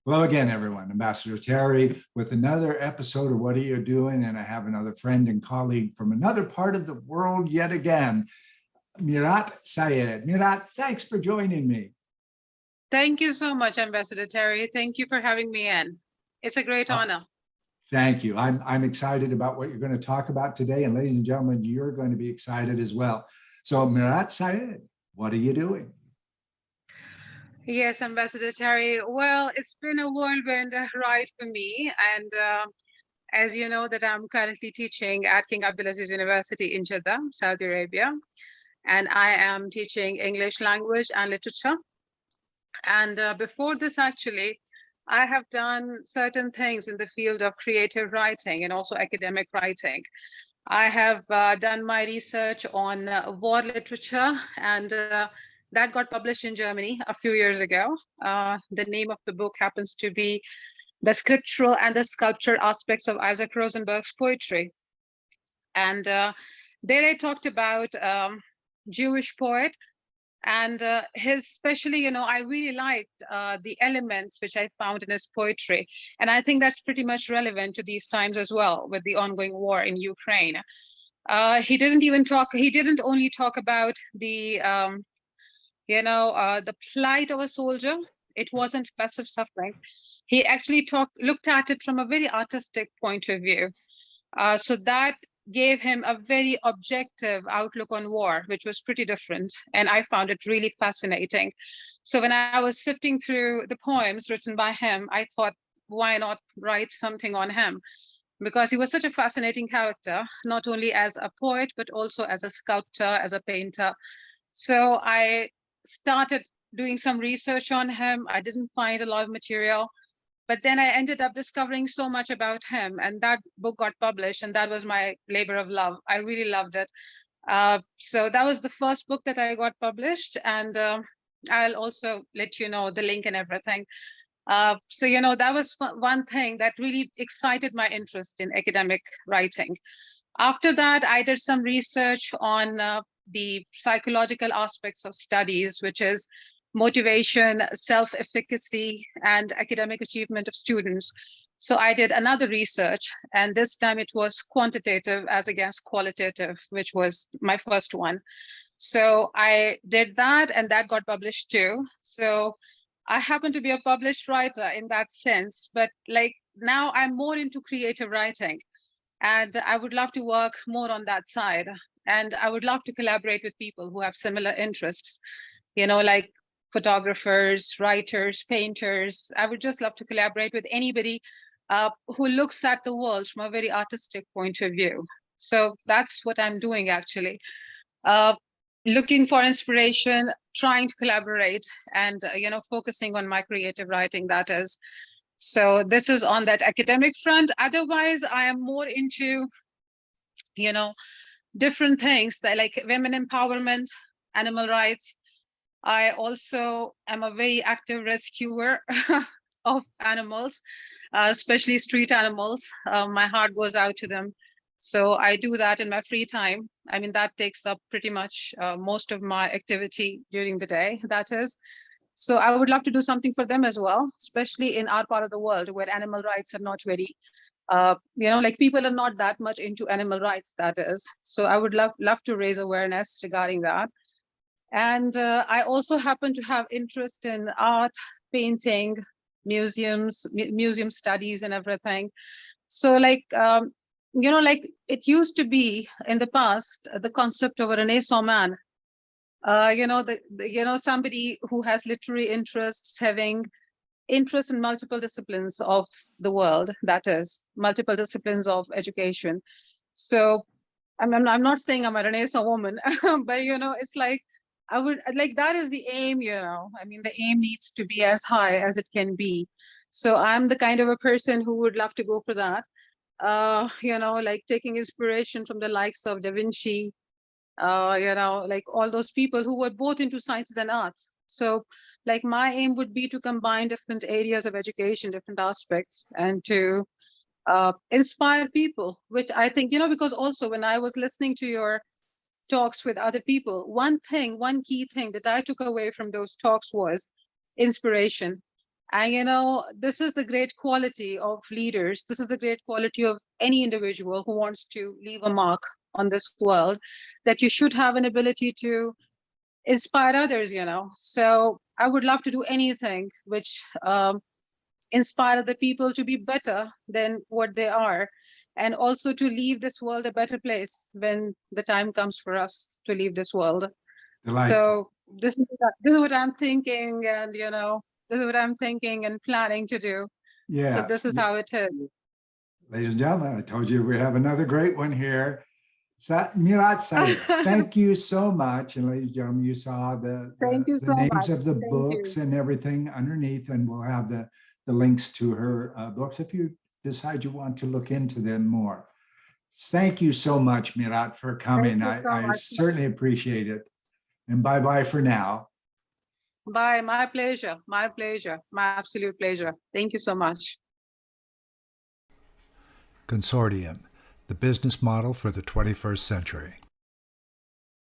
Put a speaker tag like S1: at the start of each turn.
S1: Hello again, everyone. Ambassador Terry with another episode of What Are You Doing? And I have another friend and colleague from another part of the world yet again, Miraat Syed. Miraat, thanks for joining me.
S2: Thank you so much, Ambassador Terry. Thank you for having me in. It's a great honor.
S1: Thank you. I'm excited about what you're going to talk about today. And ladies and gentlemen, you're going to be excited as well. So Miraat Syed, what are you doing?
S2: Yes, Ambassador Terry. Well, it's been a whirlwind ride for me. And as you know, that I'm currently teaching at King Abdulaziz University in Jeddah, Saudi Arabia. And I am teaching English language and literature. And before this, actually, I have done certain things in the field of creative writing and also academic writing. I have done my research on war literature, and that got published in Germany a few years ago. The name of the book happens to be The Scriptural and the Sculpture Aspects of Isaac Rosenberg's Poetry. And there I talked about Jewish poet, and his, especially, I really liked the elements which I found in his poetry. And I think that's pretty much relevant to these times as well, with the ongoing war in Ukraine. He didn't only talk about the, the plight of a soldier. It wasn't passive suffering. He actually looked at it from a very artistic point of view. So that gave him a very objective outlook on war, which was pretty different. And I found it really fascinating. So when I was sifting through the poems written by him, I thought, why not write something on him? Because he was such a fascinating character, not only as a poet, but also as a sculptor, as a painter. So I started doing some research on him. I didn't find a lot of material. But then I ended up discovering so much about him, and that book got published, and that was my labor of love. I really loved it. So that was the first book that I got published, and I'll also let you know the link and everything. So, that was one thing that really excited my interest in academic writing. After that, I did some research on the psychological aspects of studies, which is motivation, self-efficacy, and academic achievement of students. So I did another research, and this time it was quantitative as against qualitative, which was my first one. So I did that, and that got published too. So I happen to be a published writer in that sense, but like now I'm more into creative writing, and I would love to work more on that side. And I would love to collaborate with people who have similar interests, like photographers, writers, painters. I would just love to collaborate with anybody who looks at the world from a very artistic point of view. So that's what I'm doing, actually. Looking for inspiration, trying to collaborate, and focusing on my creative writing, that is. So this is on that academic front. Otherwise, I am more into different things that, like women empowerment, animal rights. I also am a very active rescuer of animals, especially street animals. My heart goes out to them. So I do that in my free time. I mean, that takes up pretty much most of my activity during the day, that is. So I would love to do something for them as well, especially in our part of the world where animal rights are not very, like people are not that much into animal rights, that is. So I would love to raise awareness regarding that. And I also happen to have interest in art, painting, museums, museum studies and everything. So like, like it used to be in the past, the concept of a Renaissance man, somebody who has literary interests, having interest in multiple disciplines of the world, that is, multiple disciplines of education. So I'm not saying I'm a Renaissance woman, but, it's like, I would like, that is the aim, I mean, the aim needs to be as high as it can be. So I'm the kind of a person who would love to go for that. Like taking inspiration from the likes of Da Vinci, like all those people who were both into sciences and arts. So like my aim would be to combine different areas of education, different aspects, and to inspire people, which I think, because also when I was listening to your talks with other people, one key thing that I took away from those talks was inspiration. And this is the great quality of leaders. This is the great quality of any individual who wants to leave a mark on this world, that you should have an ability to inspire others. So I would love to do anything which inspire the people to be better than what they are, and also to leave this world a better place when the time comes for us to leave this world.
S1: Delightful.
S2: So this is what I'm thinking, and this is what I'm thinking and planning to do.
S1: Yes.
S2: So this is how it is.
S1: Ladies and gentlemen, I told you we have another great one here. Miraat Syed, thank you so much. And ladies and gentlemen, you saw the names of the books and everything underneath, and we'll have the links to her books if you decide you want to look into them more. Thank you so much, Miraat, for coming. I certainly appreciate it. And bye-bye for now.
S2: Bye. My pleasure. My pleasure. My absolute pleasure. Thank you so much.
S3: Consortium, the business model for the 21st century.